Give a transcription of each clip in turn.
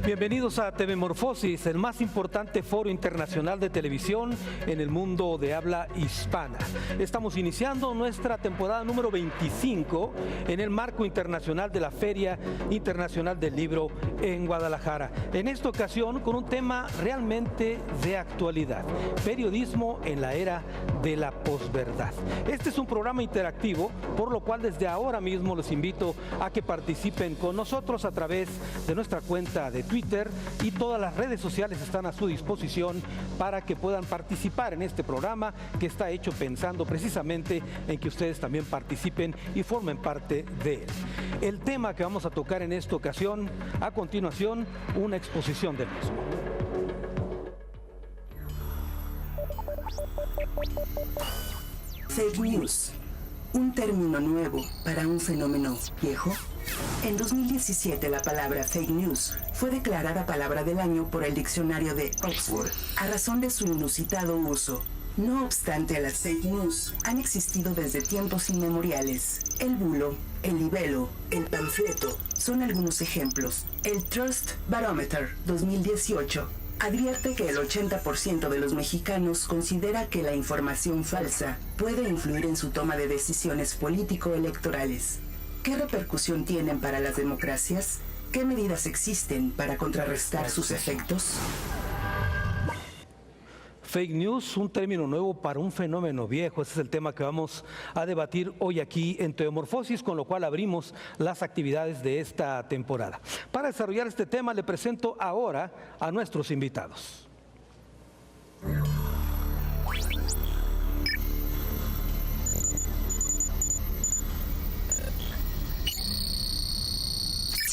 Bienvenidos a TV Morfosis, el más importante foro internacional de televisión en el mundo de habla hispana. Estamos iniciando nuestra temporada número 25 en el marco internacional de la Feria Internacional del Libro en Guadalajara. En esta ocasión con un tema realmente de actualidad: periodismo en la era de la posverdad. Este es un programa interactivo, por lo cual desde ahora mismo les invito a que participen con nosotros a través de nuestra cuenta de Twitter, y todas las redes sociales están a su disposición para que puedan participar en este programa que está hecho pensando precisamente en que ustedes también participen y formen parte de él. El tema que vamos a tocar en esta ocasión, a continuación, una exposición del mismo. Fake news, un término nuevo para un fenómeno viejo. En 2017 la palabra fake news fue declarada palabra del año por el diccionario de Oxford a razón de su inusitado uso. No obstante, las fake news han existido desde tiempos inmemoriales. El bulo, el libelo, el panfleto son algunos ejemplos. El Trust Barometer 2018 advierte que el 80% de los mexicanos considera que la información falsa puede influir en su toma de decisiones político-electorales. ¿Qué repercusión tienen para las democracias? ¿Qué medidas existen para contrarrestar sus efectos? Fake news, un término nuevo para un fenómeno viejo. Ese es el tema que vamos a debatir hoy aquí en Teomorfosis, con lo cual abrimos las actividades de esta temporada. Para desarrollar este tema le presento ahora a nuestros invitados.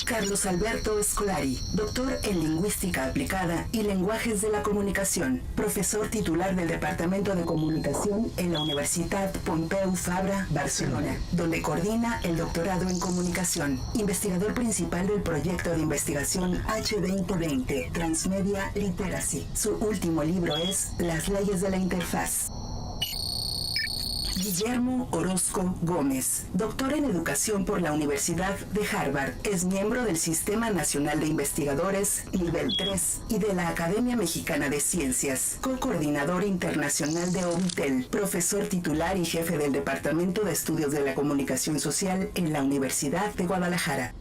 Carlos Alberto Scolari, doctor en Lingüística Aplicada y Lenguajes de la Comunicación, profesor titular del Departamento de Comunicación en la Universitat Pompeu Fabra, Barcelona, donde coordina el doctorado en Comunicación, investigador principal del proyecto de investigación H2020, Transmedia Literacy. Su último libro es Las leyes de la interfaz. Guillermo Orozco Gómez, doctor en Educación por la Universidad de Harvard, es miembro del Sistema Nacional de Investigadores Nivel 3 y de la Academia Mexicana de Ciencias, co-coordinador internacional de OVITEL, profesor titular y jefe del Departamento de Estudios de la Comunicación Social en la Universidad de Guadalajara.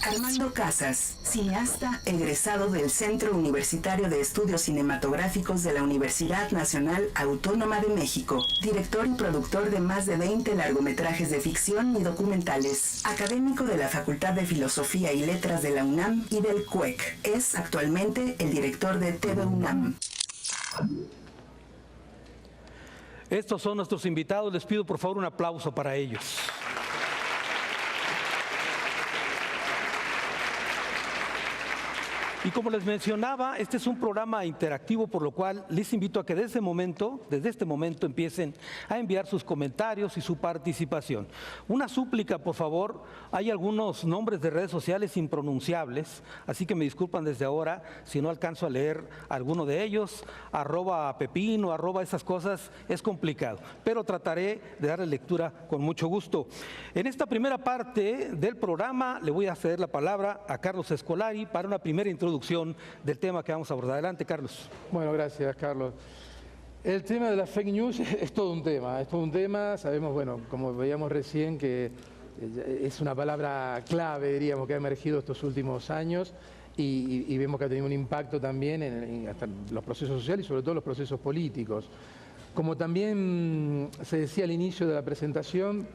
Armando Casas, cineasta egresado del Centro Universitario de Estudios Cinematográficos de la Universidad Nacional Autónoma de México, director y productor de más de 20 largometrajes de ficción y documentales, académico de la Facultad de Filosofía y Letras de la UNAM y del CUEC. Es actualmente el director de TV UNAM. Estos son nuestros invitados. Les pido por favor un aplauso para ellos. Y como les mencionaba, este es un programa interactivo, por lo cual les invito a que desde este momento empiecen a enviar sus comentarios y su participación. Una súplica, por favor: hay algunos nombres de redes sociales impronunciables, así que me disculpan desde ahora si no alcanzo a leer alguno de ellos. @pepino, esas cosas, es complicado, pero trataré de darle lectura con mucho gusto. En esta primera parte del programa le voy a ceder la palabra a Carlos Scolari para una primera introducción del tema que vamos a abordar. Adelante, Carlos. Bueno, gracias, Carlos. El tema de la fake news es todo un tema, sabemos, bueno, como veíamos recién, que es una palabra clave, diríamos, que ha emergido estos últimos años y vemos que ha tenido un impacto también en hasta los procesos sociales y sobre todo los procesos políticos. Como también se decía al inicio de la presentación,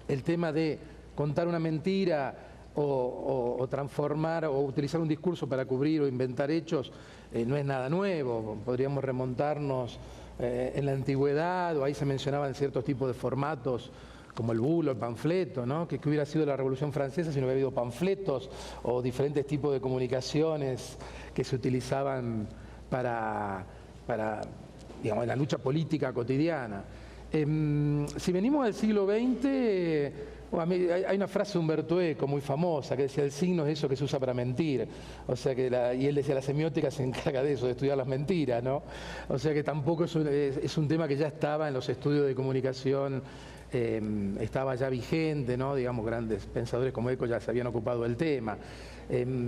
el tema de contar una mentira o transformar o utilizar un discurso para cubrir o inventar hechos no es nada nuevo. Podríamos remontarnos en la antigüedad, o ahí se mencionaban ciertos tipos de formatos como el bulo, el panfleto, ¿no? Que hubiera sido la Revolución Francesa si no hubiera habido panfletos o diferentes tipos de comunicaciones que se utilizaban para digamos, en la lucha política cotidiana. Si venimos al siglo XX, hay una frase de Humberto Eco muy famosa que decía: el signo es eso que se usa para mentir. O sea que y él decía: la semiótica se encarga de eso, de estudiar las mentiras, ¿no? O sea que tampoco es un tema que ya estaba en los estudios de comunicación estaba ya vigente, ¿no? Digamos, grandes pensadores como Eco ya se habían ocupado del tema.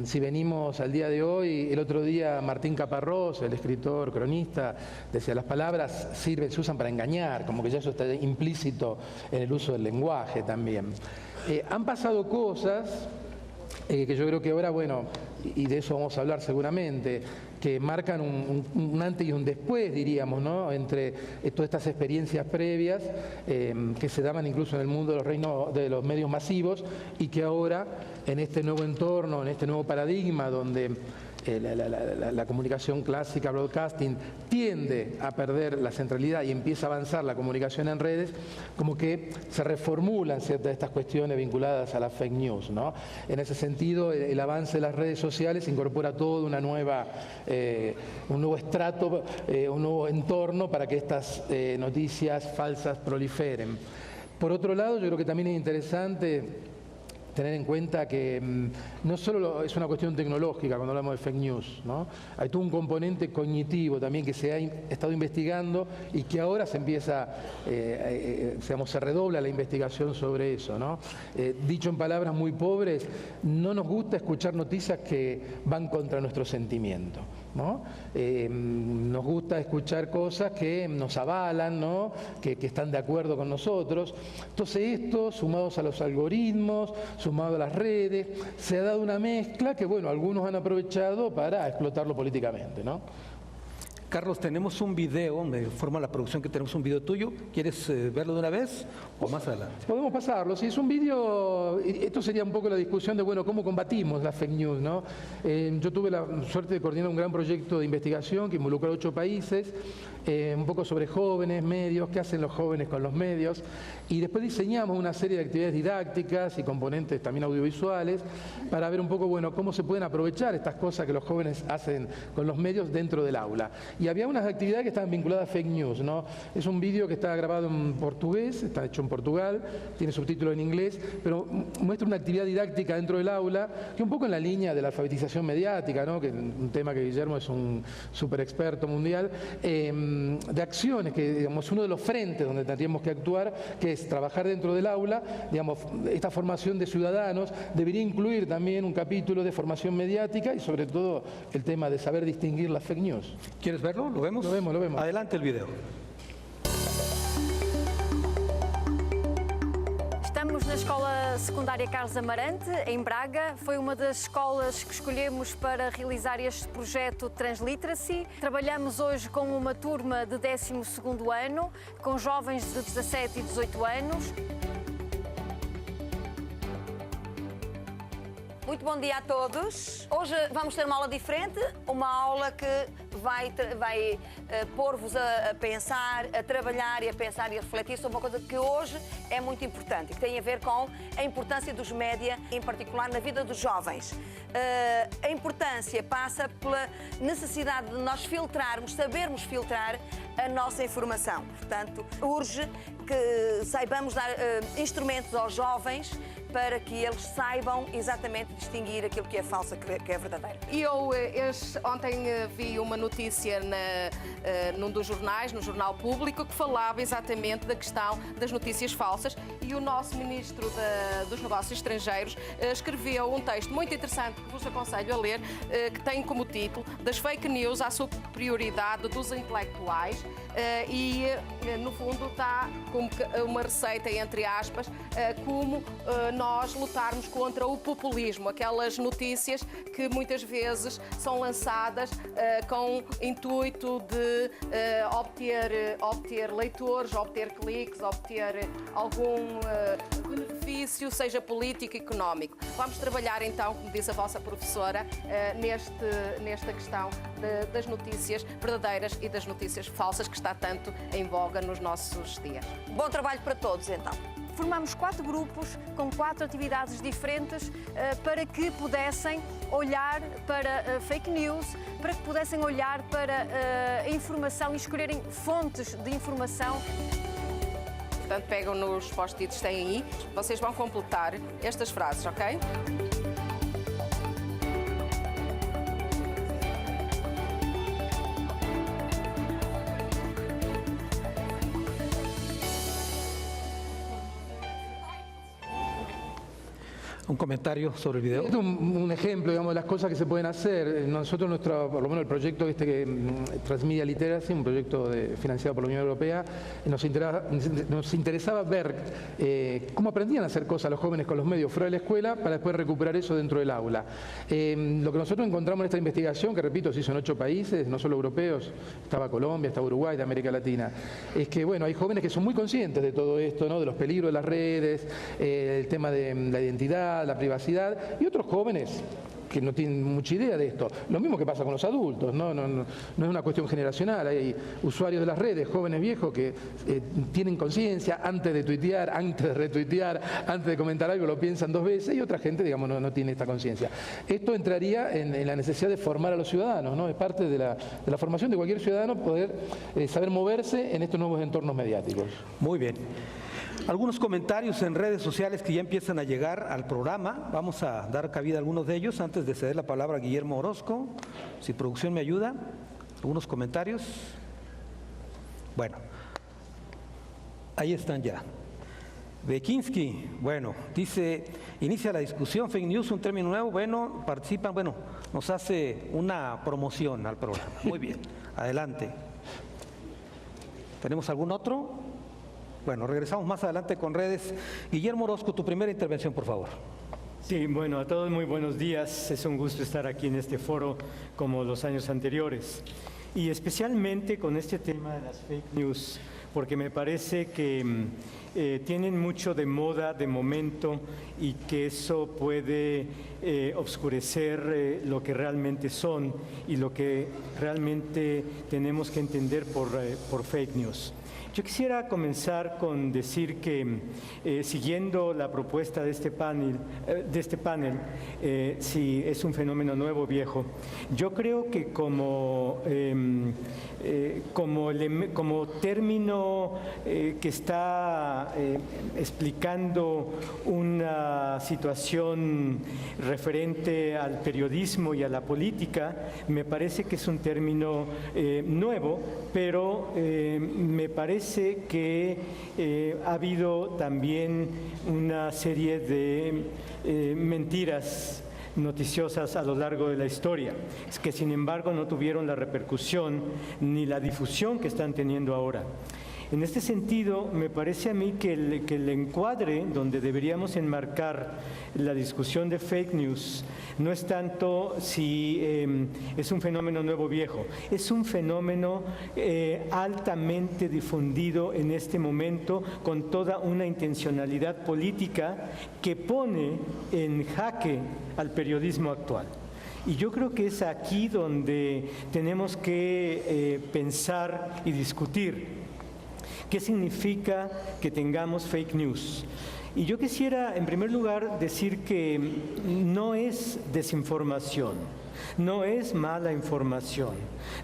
Si venimos al día de hoy, el otro día Martín Caparrós, el escritor, cronista, decía, las palabras se usan para engañar, como que ya eso está implícito en el uso del lenguaje también. Han pasado cosas que yo creo que ahora, bueno, y de eso vamos a hablar seguramente, que marcan un antes y un después, diríamos, ¿no? Entre todas estas experiencias previas que se daban incluso en el mundo de los medios masivos y que ahora, en este nuevo entorno, en este nuevo paradigma donde la comunicación clásica, broadcasting, tiende a perder la centralidad y empieza a avanzar la comunicación en redes, como que se reformulan ciertas de estas cuestiones vinculadas a la fake news, ¿no? En ese sentido, el avance de las redes sociales incorpora todo un nuevo estrato, un nuevo entorno para que estas noticias falsas proliferen. Por otro lado, yo creo que también es interesante tener en cuenta que no solo es una cuestión tecnológica cuando hablamos de fake news, ¿no? Hay todo un componente cognitivo también que se ha estado investigando y que ahora se empieza, se redobla la investigación sobre eso, ¿no? Dicho en palabras muy pobres, no nos gusta escuchar noticias que van contra nuestro sentimiento, ¿no? Nos gusta escuchar cosas que nos avalan, ¿no? que están de acuerdo con nosotros. Entonces esto, sumados a los algoritmos, sumado a las redes, se ha dado una mezcla que, bueno, algunos han aprovechado para explotarlo políticamente, ¿no? Carlos, tenemos un video, me informa la producción que tenemos un video tuyo. ¿Quieres verlo de una vez o más adelante? Podemos pasarlo, sí, es un video, esto sería un poco la discusión de, bueno, cómo combatimos la fake news, ¿no? Yo tuve la suerte de coordinar un gran proyecto de investigación que involucró a 8 países, un poco sobre jóvenes, medios, qué hacen los jóvenes con los medios, y después diseñamos una serie de actividades didácticas y componentes también audiovisuales para ver un poco, bueno, cómo se pueden aprovechar estas cosas que los jóvenes hacen con los medios dentro del aula. Y había unas actividades que estaban vinculadas a fake news, ¿no? Es un vídeo que está grabado en portugués, está hecho en Portugal, tiene subtítulos en inglés, pero muestra una actividad didáctica dentro del aula, que un poco en la línea de la alfabetización mediática, ¿no? Que es un tema que Guillermo es un súper experto mundial, de acciones, que digamos uno de los frentes donde tendríamos que actuar, que es trabajar dentro del aula, digamos, esta formación de ciudadanos debería incluir también un capítulo de formación mediática y sobre todo el tema de saber distinguir las fake news. ¿Quieres verlo? ¿Lo vemos? Lo vemos, lo vemos. Adelante el video. Estamos na Escola Secundária Carlos Amarante, em Braga. Foi uma das escolas que escolhemos para realizar este projeto Transliteracy. Trabalhamos hoje com uma turma de 12º ano, com jovens de 17 e 18 anos. Muito bom dia a todos. Hoje vamos ter uma aula diferente, uma aula que vai pôr-vos a pensar, a trabalhar e a pensar e a refletir sobre uma coisa que hoje é muito importante, que tem a ver com a importância dos média, em particular na vida dos jovens. A importância passa pela necessidade de nós filtrarmos, sabermos filtrar a nossa informação. Portanto, urge que saibamos dar instrumentos aos jovens para que eles saibam exatamente distinguir aquilo que é falso e que é verdadeiro. Eu ontem vi uma notícia num dos jornais, no Jornal Público, que falava exatamente da questão das notícias falsas e o nosso Ministro dos Negócios Estrangeiros escreveu um texto muito interessante que vos aconselho a ler, que tem como título Das fake news à superioridade dos intelectuais e no fundo está como uma receita, entre aspas, como nós lutarmos contra o populismo, aquelas notícias que muitas vezes são lançadas com intuito de obter leitores, obter cliques, obter algum benefício, seja político, económico. Vamos trabalhar então, como diz a vossa professora, nesta questão das notícias verdadeiras e das notícias falsas que está tanto em voga nos nossos dias. Bom trabalho para todos, então. Formamos 4 grupos com 4 atividades diferentes para que pudessem olhar para fake news, para que pudessem olhar para a informação e escolherem fontes de informação. Portanto, pegam nos post-its que têm aí, vocês vão completar estas frases, ok? Un comentario sobre el video. Esto es un ejemplo, digamos, de las cosas que se pueden hacer. Nosotros, por lo menos el proyecto Transmedia Literacy, un proyecto financiado por la Unión Europea, nos interesaba ver cómo aprendían a hacer cosas los jóvenes con los medios fuera de la escuela para después recuperar eso dentro del aula. Lo que nosotros encontramos en esta investigación, que repito, se hizo en 8 países, no solo europeos, estaba Colombia, estaba Uruguay, de América Latina, es que bueno, hay jóvenes que son muy conscientes de todo esto, ¿no? De los peligros de las redes, el tema de la identidad, la privacidad, y otros jóvenes que no tienen mucha idea de esto. Lo mismo que pasa con los adultos, no es una cuestión generacional. Hay usuarios de las redes, jóvenes, viejos, que tienen conciencia antes de tuitear, antes de retuitear, antes de comentar algo, lo piensan 2 veces, y otra gente, digamos, no tiene esta conciencia. Esto entraría en la necesidad de formar a los ciudadanos, ¿no? Es parte de la formación de cualquier ciudadano poder saber moverse en estos nuevos entornos mediáticos. Muy bien. Algunos comentarios en redes sociales que ya empiezan a llegar al programa. Vamos a dar cabida a algunos de ellos antes de ceder la palabra a Guillermo Orozco. Si producción me ayuda. Algunos comentarios. Bueno, ahí están ya. Bekinski, bueno, dice, inicia la discusión, fake news, un término nuevo. Bueno, participan, bueno, nos hace una promoción al programa. Muy bien, adelante. ¿Tenemos algún otro? Bueno, regresamos más adelante con redes. Guillermo Orozco, tu primera intervención, por favor. Sí, bueno, a todos muy buenos días. Es un gusto estar aquí en este foro como los años anteriores. Y especialmente con este tema de las fake news, porque me parece que tienen mucho de moda, de momento, y que eso puede obscurecer lo que realmente son y lo que realmente tenemos que entender por fake news. Yo quisiera comenzar con decir que, siguiendo la propuesta de este panel, si es un fenómeno nuevo o viejo, yo creo que como término que está explicando una situación referente al periodismo y a la política, me parece que es un término nuevo, pero me parece que ha habido también una serie de mentiras noticiosas a lo largo de la historia, que sin embargo no tuvieron la repercusión ni la difusión que están teniendo ahora. En este sentido, me parece a mí que el encuadre donde deberíamos enmarcar la discusión de fake news no es tanto si es un fenómeno nuevo o viejo, es un fenómeno altamente difundido en este momento con toda una intencionalidad política que pone en jaque al periodismo actual. Y yo creo que es aquí donde tenemos que pensar y discutir qué significa que tengamos fake news. Y yo quisiera, en primer lugar, decir que no es desinformación, no es mala información,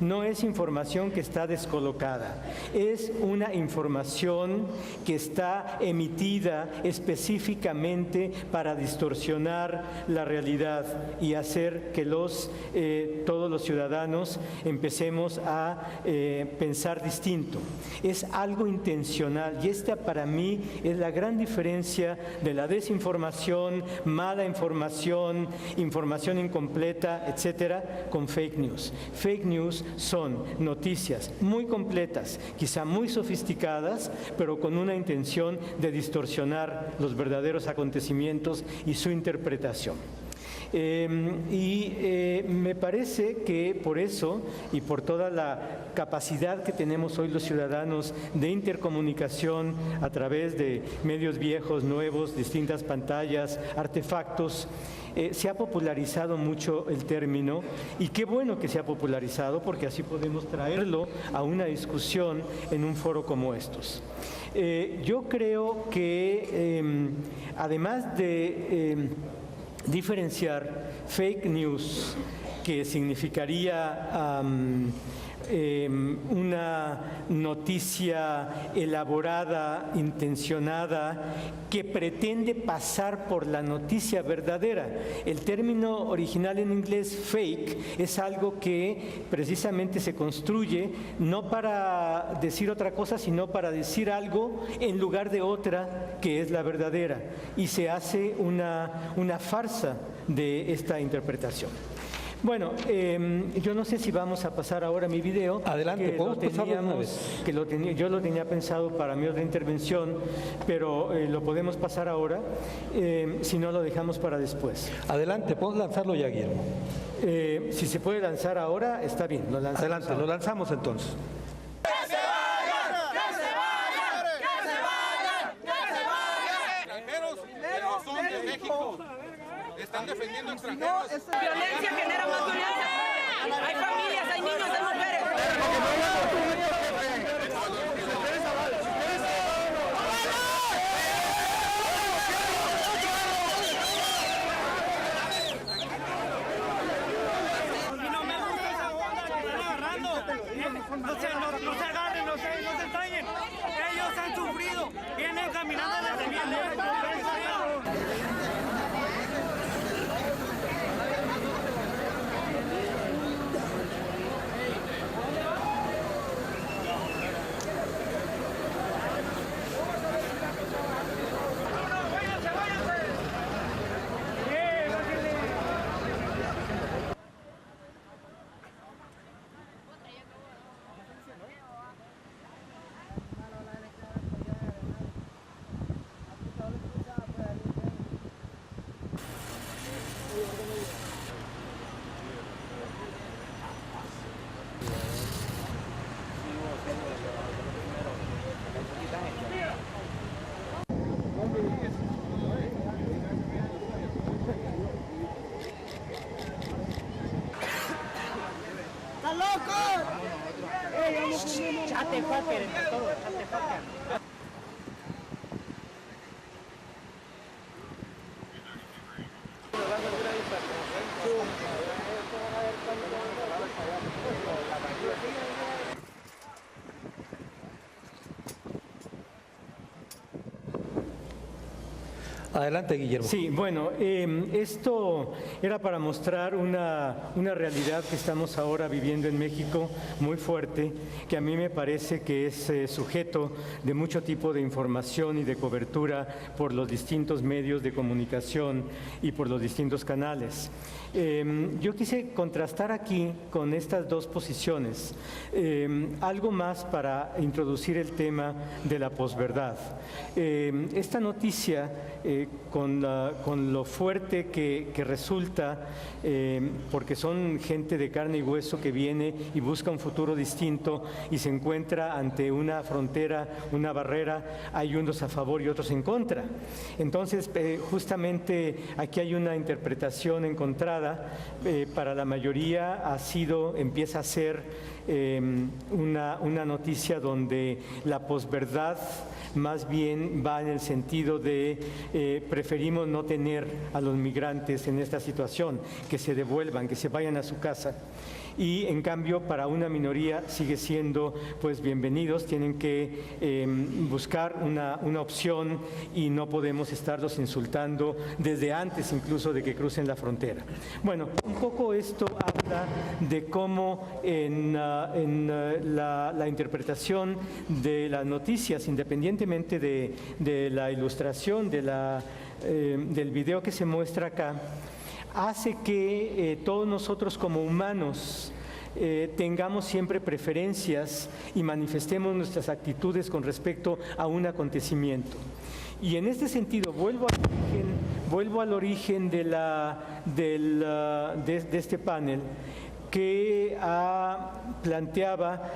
no es información que está descolocada, es una información que está emitida específicamente para distorsionar la realidad y hacer que todos los ciudadanos empecemos a pensar distinto. Es algo intencional y esta para mí es la gran diferencia de la desinformación, mala información, información incompleta, etcétera, con fake news. Fake news son noticias muy completas, quizá muy sofisticadas, pero con una intención de distorsionar los verdaderos acontecimientos y su interpretación. Me parece que por eso y por toda la capacidad que tenemos hoy los ciudadanos de intercomunicación a través de medios viejos, nuevos, distintas pantallas, artefactos, se ha popularizado mucho el término, y qué bueno que se ha popularizado porque así podemos traerlo a una discusión en un foro como estos. Yo creo que además de diferenciar fake news que significaría una noticia elaborada, intencionada, que pretende pasar por la noticia verdadera. El término original en inglés, fake, es algo que precisamente se construye no para decir otra cosa, sino para decir algo en lugar de otra que es la verdadera. Y se hace una farsa de esta interpretación. Bueno, yo no sé si vamos a pasar ahora mi video. Adelante, podemos pasarlo una vez. Yo lo tenía pensado para mi otra intervención, pero lo podemos pasar ahora, si no lo dejamos para después. Adelante, podemos lanzarlo ya, Guillermo. Si se puede lanzar ahora, está bien. Lo lanzamos Adelante, ahora. lo lanzamos entonces. Extranjeros que no son de México. Están defendiendo extranjeros. Violencia genera más violencia. Hay familias, hay niños, hay mujeres. No se agarren, no se ensañen. Ellos han sufrido. Vienen caminando desde bien lejos. Adelante, Guillermo. Sí, bueno, esto era para mostrar una realidad que estamos ahora viviendo en México muy fuerte, que a mí me parece que es sujeto de mucho tipo de información y de cobertura por los distintos medios de comunicación y por los distintos canales. Yo quise contrastar aquí con estas dos posiciones algo más para introducir el tema de la posverdad. Esta noticia, con lo fuerte que resulta, porque son gente de carne y hueso que viene y busca un futuro distinto y se encuentra ante una frontera, una barrera, hay unos a favor y otros en contra. Entonces, justamente aquí hay una interpretación encontrada. Para la mayoría empieza a ser una noticia donde la posverdad más bien va en el sentido de preferimos no tener a los migrantes en esta situación, que se devuelvan, que se vayan a su casa. Y en cambio para una minoría sigue siendo pues bienvenidos, tienen que buscar una opción y no podemos estarlos insultando desde antes incluso de que crucen la frontera. Bueno, un poco esto habla de cómo en la interpretación de las noticias, independientemente de la ilustración del video que se muestra acá, hace que todos nosotros como humanos tengamos siempre preferencias y manifestemos nuestras actitudes con respecto a un acontecimiento. Y en este sentido vuelvo al origen de este panel, que planteaba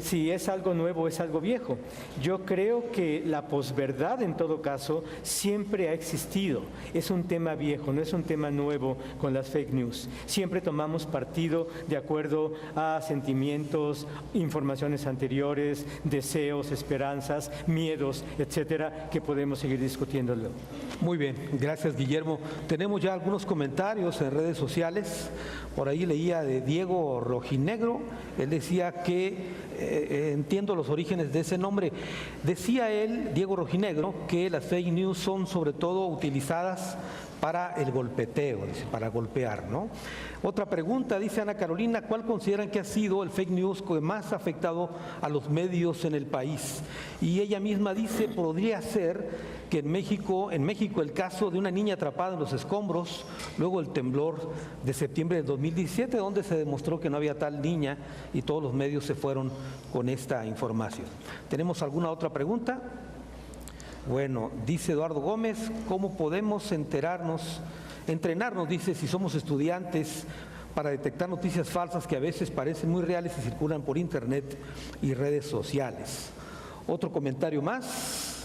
si es algo nuevo o es algo viejo. Yo creo que la posverdad, en todo caso, siempre ha existido. Es un tema viejo, no es un tema nuevo con las fake news. Siempre tomamos partido de acuerdo a sentimientos, informaciones anteriores, deseos, esperanzas, miedos, etcétera, que podemos seguir discutiéndolo. Muy bien, gracias Guillermo. Tenemos ya algunos comentarios en redes sociales. Por ahí leía de Diego Rojinegro. Él decía que entiendo los orígenes de ese nombre. Decía él, Diego Rojinegro, que las fake news son sobre todo utilizadas para el golpeteo, dice, para golpear, ¿no? Otra pregunta, dice Ana Carolina, ¿cuál consideran que ha sido el fake news que más ha afectado a los medios en el país? Y ella misma dice, podría ser que en México el caso de una niña atrapada en los escombros, luego el temblor de septiembre del 2017, donde se demostró que no había tal niña y todos los medios se fueron con esta información. ¿Tenemos alguna otra pregunta? Bueno, dice Eduardo Gómez, ¿cómo podemos entrenarnos, dice, si somos estudiantes, para detectar noticias falsas que a veces parecen muy reales y circulan por internet y redes sociales? Otro comentario más.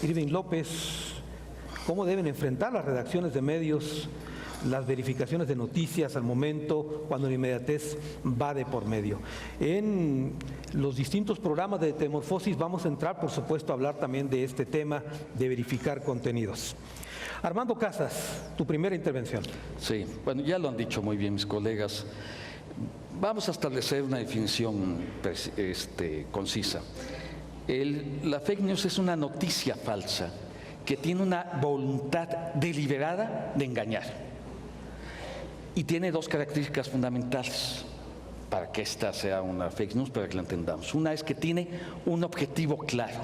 Irving López, ¿cómo deben enfrentar las redacciones de medios las verificaciones de noticias al momento, cuando la inmediatez va de por medio? En los distintos programas de Metamorfosis vamos a entrar, por supuesto, a hablar también de este tema de verificar contenidos. Armando Casas, tu primera intervención. Sí, bueno, ya lo han dicho muy bien mis colegas. Vamos a establecer una definición concisa. La fake news es una noticia falsa que tiene una voluntad deliberada de engañar. Y tiene dos características fundamentales para que esta sea una fake news, para que la entendamos. Una es que tiene un objetivo claro.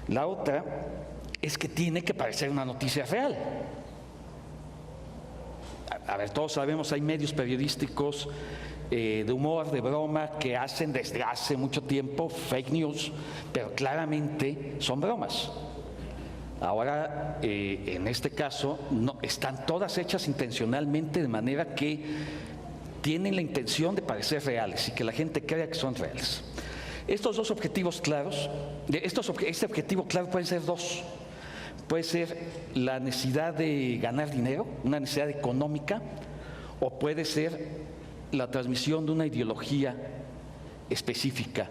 La otra es que tiene que parecer una noticia real. A ver, todos sabemos, hay medios periodísticos de humor, de broma, que hacen desde hace mucho tiempo fake news, pero claramente son bromas. Ahora, en este caso, no, están todas hechas intencionalmente, de manera que tienen la intención de parecer reales y que la gente crea que son reales. Estos dos objetivos claros, este objetivo claro pueden ser dos. Puede ser la necesidad de ganar dinero, una necesidad económica, o puede ser la transmisión de una ideología específica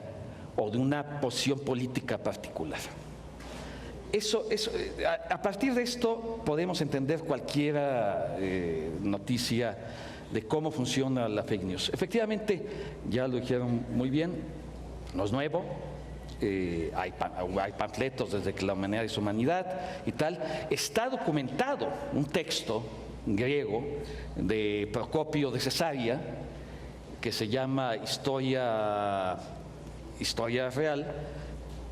o de una posición política particular. A partir de esto podemos entender cualquier noticia de cómo funciona la fake news. Efectivamente, ya lo dijeron muy bien, no es nuevo, hay panfletos desde que la humanidad es humanidad y tal. Está documentado un texto griego de Procopio de Cesarea que se llama Historia Real,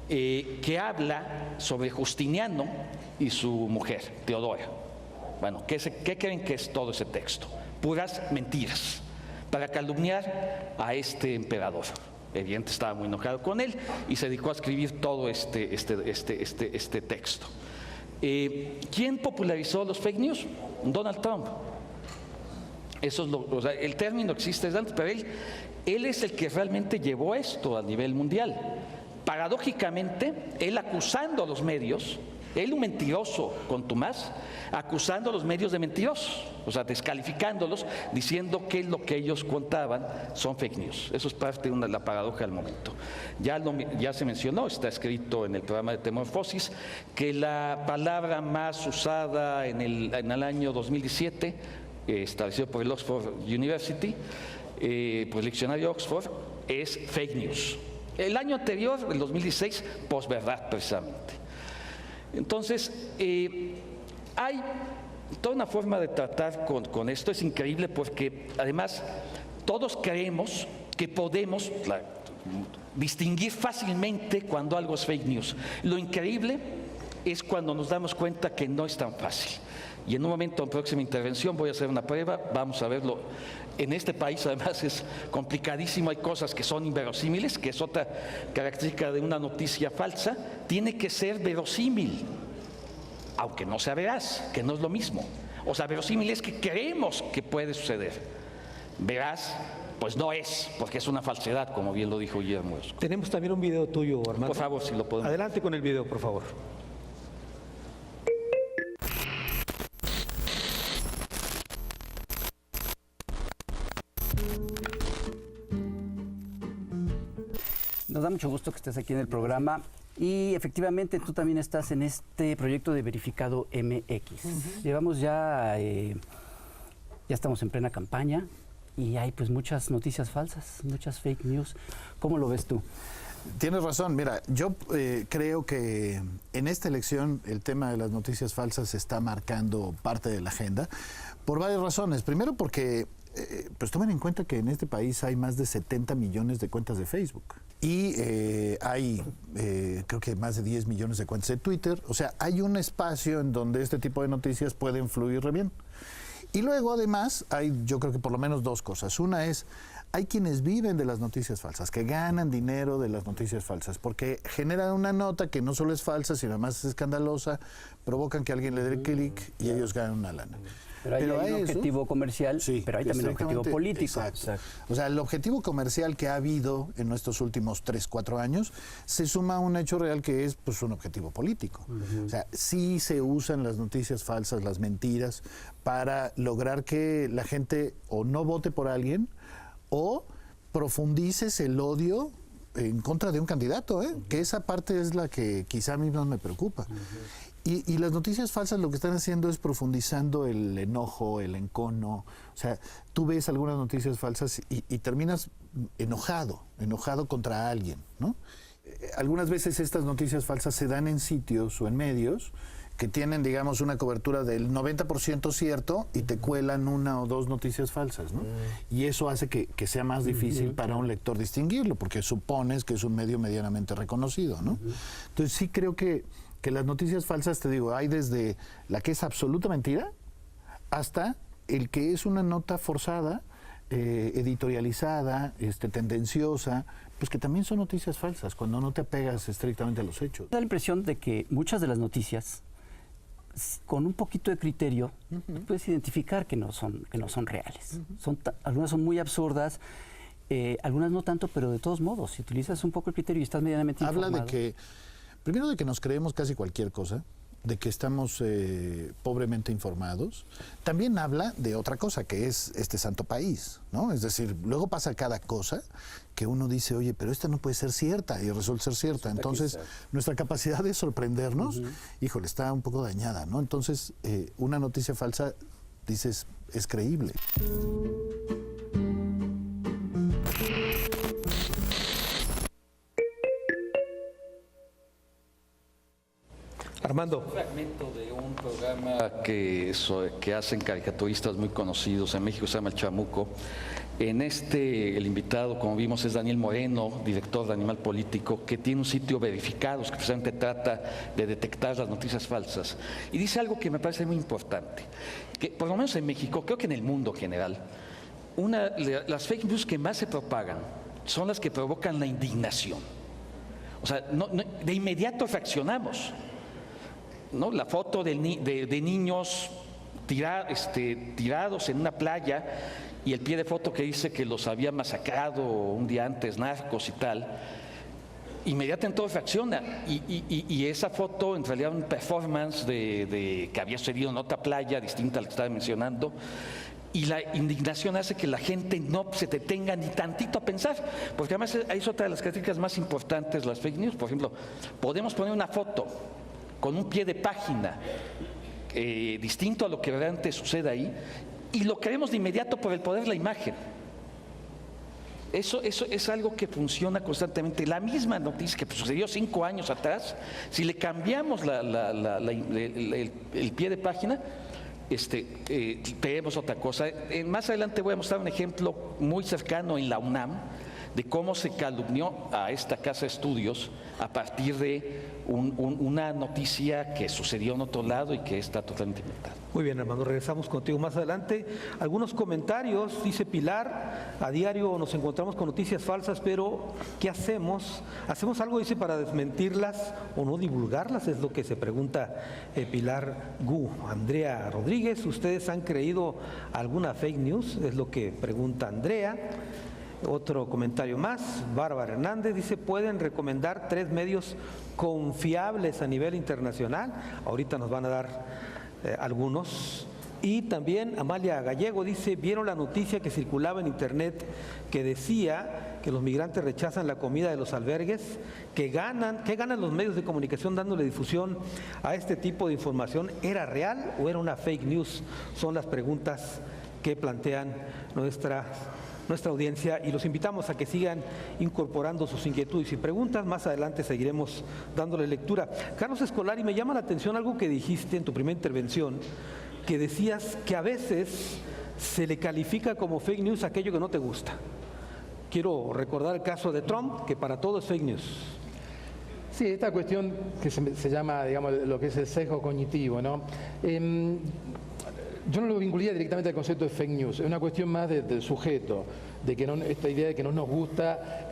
que habla sobre Justiniano y su mujer, Teodora. Bueno, ¿qué creen que es todo ese texto? Puras mentiras para calumniar a este emperador. Evidentemente estaba muy enojado con él y se dedicó a escribir todo este texto. ¿Quién popularizó los fake news? Donald Trump. Eso es el término existe desde antes, pero él es el que realmente llevó esto a nivel mundial. Paradójicamente, él acusando a los medios, él un mentiroso contumaz, acusando a los medios de mentirosos, o sea, descalificándolos, diciendo que lo que ellos contaban son fake news. Eso es parte de la paradoja del momento. Ya se mencionó, está escrito en el programa de Metamorfosis, que la palabra más usada en el año 2017, establecido por el Oxford University, por el diccionario Oxford, es fake news. El año anterior, el 2016, posverdad precisamente. Entonces, hay toda una forma de tratar con esto. Es increíble porque además todos creemos que podemos distinguir fácilmente cuando algo es fake news. Lo increíble es cuando nos damos cuenta que no es tan fácil. Y en un momento, en próxima intervención, voy a hacer una prueba, vamos a verlo. En este país, además, es complicadísimo, hay cosas que son inverosímiles, que es otra característica de una noticia falsa. Tiene que ser verosímil, aunque no sea veraz, que no es lo mismo. O sea, verosímil es que creemos que puede suceder. veraz, pues no es, porque es una falsedad, como bien lo dijo Guillermo. Tenemos también un video tuyo, Armando. Por favor, si lo podemos. Adelante con el video, por favor. Nos da mucho gusto que estés aquí en el programa y efectivamente tú también estás en este proyecto de Verificado MX. Llevamos ya estamos en plena campaña y hay pues muchas noticias falsas, muchas fake news. ¿Cómo lo ves tú? Tienes razón, mira, yo creo que en esta elección el tema de las noticias falsas está marcando parte de la agenda por varias razones. Primero porque pues tomen en cuenta que en este país hay más de 70 millones de cuentas de Facebook y hay creo que más de 10 millones de cuentas de Twitter. O sea, hay un espacio en donde este tipo de noticias pueden fluir re bien. Y luego además hay yo creo que por lo menos dos cosas. Una es, hay quienes viven de las noticias falsas, que ganan dinero de las noticias falsas, porque generan una nota que no solo es falsa, sino además es escandalosa, provocan que alguien le dé clic y ellos ganan una lana. Pero hay un objetivo comercial, sí, pero hay también un objetivo político. Exacto. O sea, el objetivo comercial que ha habido en estos últimos 3, 4 años se suma a un hecho real que es pues un objetivo político. O sea, sí se usan las noticias falsas, las mentiras, para lograr que la gente o no vote por alguien o profundices el odio en contra de un candidato, que esa parte es la que quizá a mí más me preocupa. Y las noticias falsas lo que están haciendo es profundizando el enojo, el encono. O sea, tú ves algunas noticias falsas y terminas enojado contra alguien, ¿no? Algunas veces estas noticias falsas se dan en sitios o en medios que tienen, digamos, una cobertura del 90% cierto y te cuelan una o dos noticias falsas, ¿no? Y eso hace que sea más difícil para un lector distinguirlo, porque supones que es un medio medianamente reconocido, ¿no? Entonces sí creo que las noticias falsas, te digo, hay desde la que es absoluta mentira hasta el que es una nota forzada, editorializada, tendenciosa, pues que también son noticias falsas cuando no te apegas estrictamente a los hechos. Da la impresión de que muchas de las noticias, con un poquito de criterio, puedes identificar que no son reales. Algunas son muy absurdas, algunas no tanto, pero de todos modos, si utilizas un poco el criterio y estás medianamente informado. Habla de que, primero de que nos creemos casi cualquier cosa, de que estamos pobremente informados. También habla de otra cosa, que es este santo país, ¿no? Es decir, luego pasa cada cosa que uno dice, oye, pero esta no puede ser cierta, y resulta ser cierta. Entonces, nuestra capacidad de sorprendernos, híjole, está un poco dañada, ¿no? Entonces, una noticia falsa, dices, es creíble. Armando. Un fragmento de un programa que hacen caricaturistas muy conocidos en México, se llama El Chamuco. En el invitado, como vimos, es Daniel Moreno, director de Animal Político, que tiene un sitio Verificados, que precisamente trata de detectar las noticias falsas. Y dice algo que me parece muy importante, que por lo menos en México, creo que en el mundo en general, las fake news que más se propagan son las que provocan la indignación. O sea, de inmediato reaccionamos, ¿no? La foto de niños tirados en una playa y el pie de foto que dice que los había masacrado un día antes narcos y tal, inmediatamente todo reacciona y esa foto en realidad un performance que había sucedido en otra playa distinta a la que estaba mencionando, y la indignación hace que la gente no se detenga ni tantito a pensar, porque además es otra de las características más importantes de las fake news. Por ejemplo, podemos poner una foto con un pie de página distinto a lo que realmente sucede ahí, y lo creemos de inmediato por el poder de la imagen. Eso es algo que funciona constantemente. La misma noticia que sucedió 5 años atrás, si le cambiamos el pie de página, tenemos otra cosa. Más adelante voy a mostrar un ejemplo muy cercano en la UNAM de cómo se calumnió a esta casa de estudios a partir de una noticia que sucedió en otro lado y que está totalmente inventada. Muy bien, Armando, regresamos contigo más adelante. Algunos comentarios, dice Pilar, a diario nos encontramos con noticias falsas, pero ¿qué hacemos? ¿Hacemos algo, dice, para desmentirlas o no divulgarlas? Es lo que se pregunta Pilar Gu. Andrea Rodríguez, ¿ustedes han creído alguna fake news? Es lo que pregunta Andrea. Otro comentario más, Bárbara Hernández dice, ¿pueden recomendar 3 medios confiables a nivel internacional? Ahorita nos van a dar algunos. Y también Amalia Gallego dice, ¿vieron la noticia que circulaba en internet que decía que los migrantes rechazan la comida de los albergues? ¿Qué ganan los medios de comunicación dándole difusión a este tipo de información? ¿Era real o era una fake news? Son las preguntas que plantean nuestra audiencia y los invitamos a que sigan incorporando sus inquietudes y preguntas. Más adelante seguiremos dándole lectura. Carlos Escolari, me llama la atención algo que dijiste en tu primera intervención, que decías que a veces se le califica como fake news aquello que no te gusta. Quiero recordar el caso de Trump, que para todo es fake news. Sí, esta cuestión que se llama, digamos, lo que es el sesgo cognitivo, ¿no? Yo no lo vincularía directamente al concepto de fake news, es una cuestión más del sujeto, de que esta idea de que no nos gusta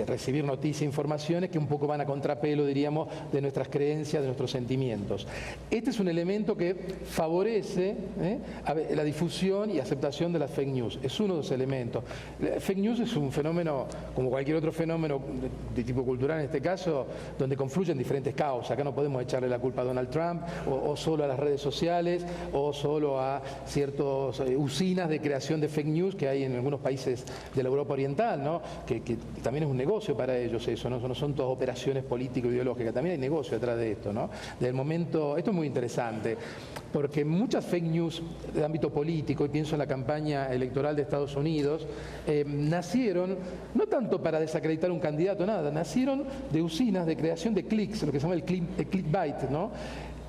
recibir noticias, informaciones que un poco van a contrapelo, diríamos, de nuestras creencias, de nuestros sentimientos. Este es un elemento que favorece la difusión y aceptación de las fake news. Es uno de los elementos. La fake news es un fenómeno, como cualquier otro fenómeno de tipo cultural en este caso, donde confluyen diferentes causas. Acá no podemos echarle la culpa a Donald Trump, o solo a las redes sociales, o solo a ciertas usinas de creación de fake news que hay en algunos países de la Europa Oriental, ¿no? Que también es un negocio para ellos eso, ¿no? No son todas operaciones político-ideológicas, también hay negocio detrás de esto, ¿no? Del momento, esto es muy interesante, porque muchas fake news de ámbito político, y pienso en la campaña electoral de Estados Unidos, nacieron, no tanto para desacreditar un candidato, nada, nacieron de usinas de creación de clics, lo que se llama el clickbait, ¿no?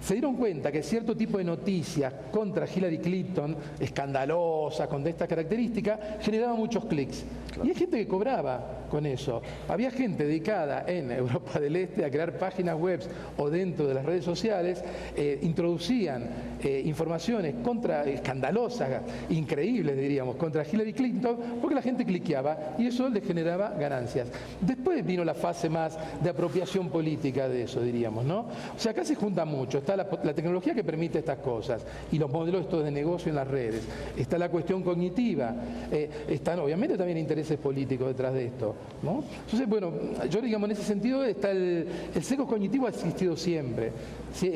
Se dieron cuenta que cierto tipo de noticias contra Hillary Clinton, escandalosas, con estas características, generaba muchos clics. Y hay gente que cobraba con eso. Había gente dedicada en Europa del Este a crear páginas web o dentro de las redes sociales, introducían informaciones escandalosas, increíbles diríamos, contra Hillary Clinton, porque la gente cliqueaba y eso les generaba ganancias. Después vino la fase más de apropiación política de eso, diríamos, ¿no? O sea, acá se junta mucho. Está la tecnología que permite estas cosas y los modelos estos de negocio en las redes. Está la cuestión cognitiva. Están obviamente también intereses políticos detrás de esto, ¿no? Entonces, bueno, yo digamos en ese sentido está el sesgo cognitivo ha existido siempre, ¿sí?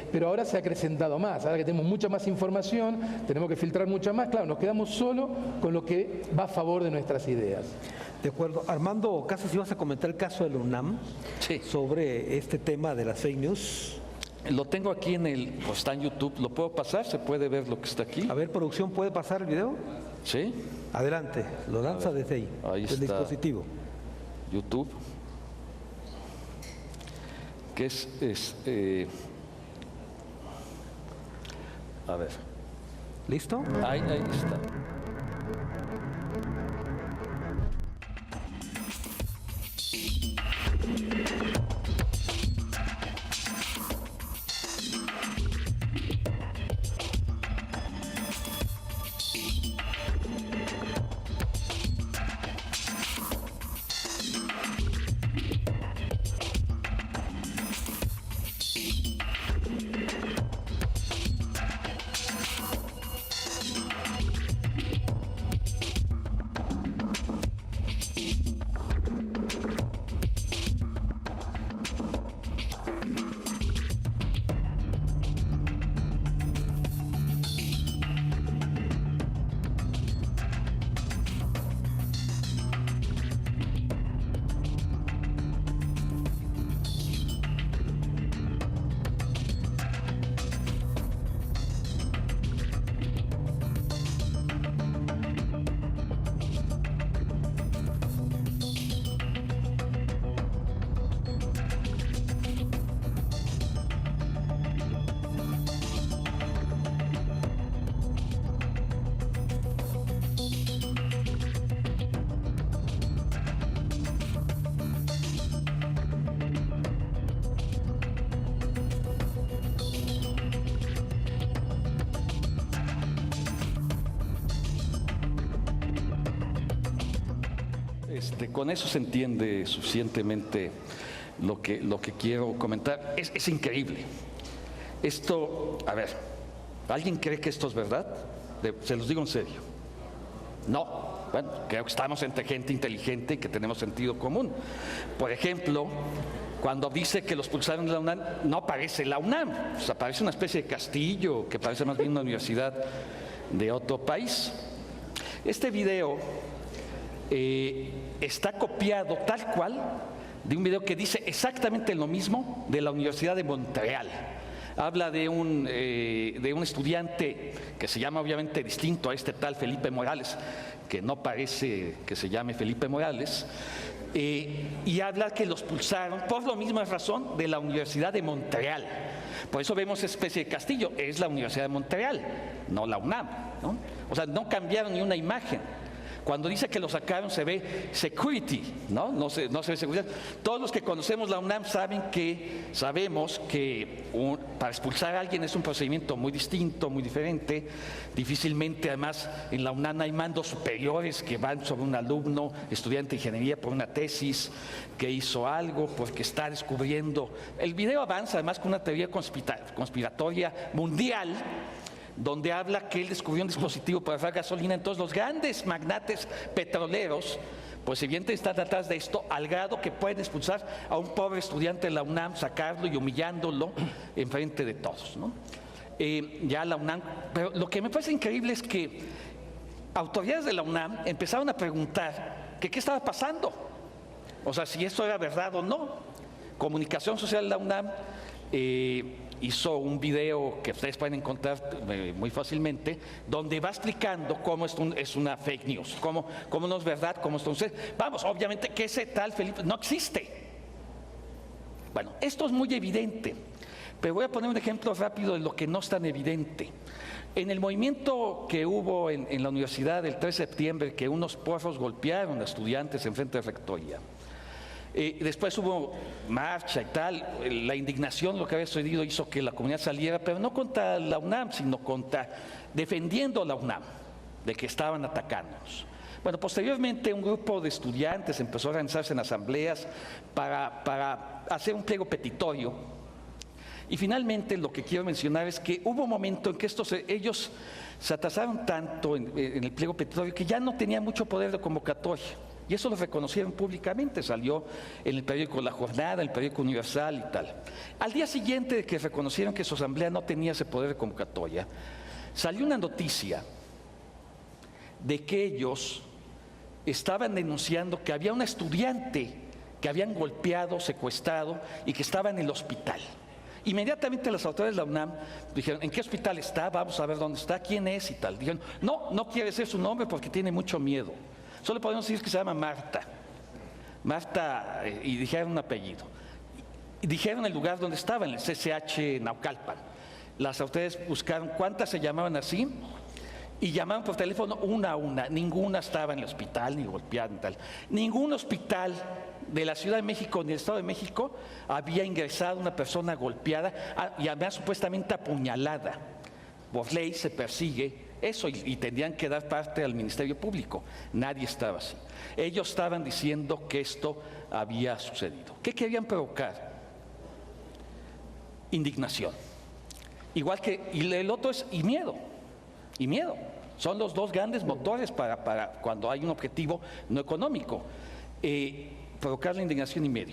Pero ahora se ha acrecentado más. Ahora que tenemos mucha más información, tenemos que filtrar mucha más. Claro, nos quedamos solo con lo que va a favor de nuestras ideas. De acuerdo. Armando Casas, ¿ibas a comentar el caso de la UNAM? Sí. Sobre este tema de las fake news. Lo tengo aquí pues está en YouTube. ¿Lo puedo pasar? ¿Se puede ver lo que está aquí? A ver, producción, ¿puede pasar el video? Sí. Adelante, lo lanza desde ahí, del dispositivo. YouTube. Que es a ver. ¿Listo? Ahí está. Con eso se entiende suficientemente lo que quiero comentar. Es increíble. Esto, a ver, ¿alguien cree que esto es verdad? Se los digo en serio. No. Bueno, creo que estamos entre gente inteligente y que tenemos sentido común. Por ejemplo, cuando dice que los expulsaron de la UNAM, no parece la UNAM, o sea, parece una especie de castillo que parece más bien una universidad de otro país. Este video está copiado tal cual de un video que dice exactamente lo mismo de la Universidad de Montreal. Habla de un estudiante que se llama obviamente distinto a este tal Felipe Morales, que no parece que se llame Felipe Morales, y habla que los expulsaron por la misma razón de la Universidad de Montreal. Por eso vemos esa especie de castillo, es la Universidad de Montreal, no la UNAM, ¿no? O sea, no cambiaron ni una imagen. Cuando dice que lo sacaron se ve security, ¿no? No se ve seguridad. Todos los que conocemos la UNAM sabemos que para expulsar a alguien es un procedimiento muy distinto, muy diferente. Difícilmente, además, en la UNAM hay mandos superiores que van sobre un alumno, estudiante de ingeniería, por una tesis, que hizo algo, porque está descubriendo. El video avanza, además, con una teoría conspiratoria mundial, donde habla que él descubrió un dispositivo para hacer gasolina. Entonces los grandes magnates petroleros, pues evidentemente están atrás de esto, al grado que pueden expulsar a un pobre estudiante de la UNAM, sacarlo y humillándolo en frente de todos, ¿no? Ya la UNAM, pero lo que me parece increíble es que autoridades de la UNAM empezaron a preguntar que qué estaba pasando, o sea, si esto era verdad o no. Comunicación Social de la UNAM hizo un video que ustedes pueden encontrar muy fácilmente, donde va explicando cómo esto es una fake news, cómo no es verdad, cómo esto es. Vamos, obviamente que ese tal Felipe no existe. Bueno, esto es muy evidente, pero voy a poner un ejemplo rápido de lo que no es tan evidente. En el movimiento que hubo en la universidad el 3 de septiembre, que unos porros golpearon a estudiantes en frente de rectoría, después hubo marcha y tal, la indignación, lo que había sucedido, hizo que la comunidad saliera, pero no contra la UNAM, sino defendiendo a la UNAM, de que estaban atacándonos. Bueno, posteriormente un grupo de estudiantes empezó a organizarse en asambleas para hacer un pliego petitorio, y finalmente lo que quiero mencionar es que hubo un momento en que ellos se atrasaron tanto en el pliego petitorio que ya no tenían mucho poder de convocatoria. Y eso lo reconocieron públicamente, salió en el periódico La Jornada, en el periódico Universal y tal. Al día siguiente de que reconocieron que su asamblea no tenía ese poder de convocatoria, salió una noticia de que ellos estaban denunciando que había una estudiante que habían golpeado, secuestrado y que estaba en el hospital. Inmediatamente las autoridades de la UNAM dijeron, ¿en qué hospital está? Vamos a ver dónde está, quién es y tal. Dijeron, no quiere decir su nombre porque tiene mucho miedo. Solo podemos decir que se llama Marta, y dijeron un apellido. Y dijeron el lugar donde estaba, en el CCH Naucalpan. Las autoridades buscaron cuántas se llamaban así y llamaron por teléfono una a una. Ninguna estaba en el hospital ni golpeada ni tal. Ningún hospital de la Ciudad de México ni del Estado de México había ingresado una persona golpeada y además supuestamente apuñalada. Por ley se persigue eso y tendrían que dar parte al Ministerio Público. Nadie estaba así. Ellos estaban diciendo que esto había sucedido. ¿Qué querían provocar? Indignación. Igual que, y el otro es miedo. Y miedo. Son los dos grandes motores para cuando hay un objetivo no económico. Provocar la indignación y miedo.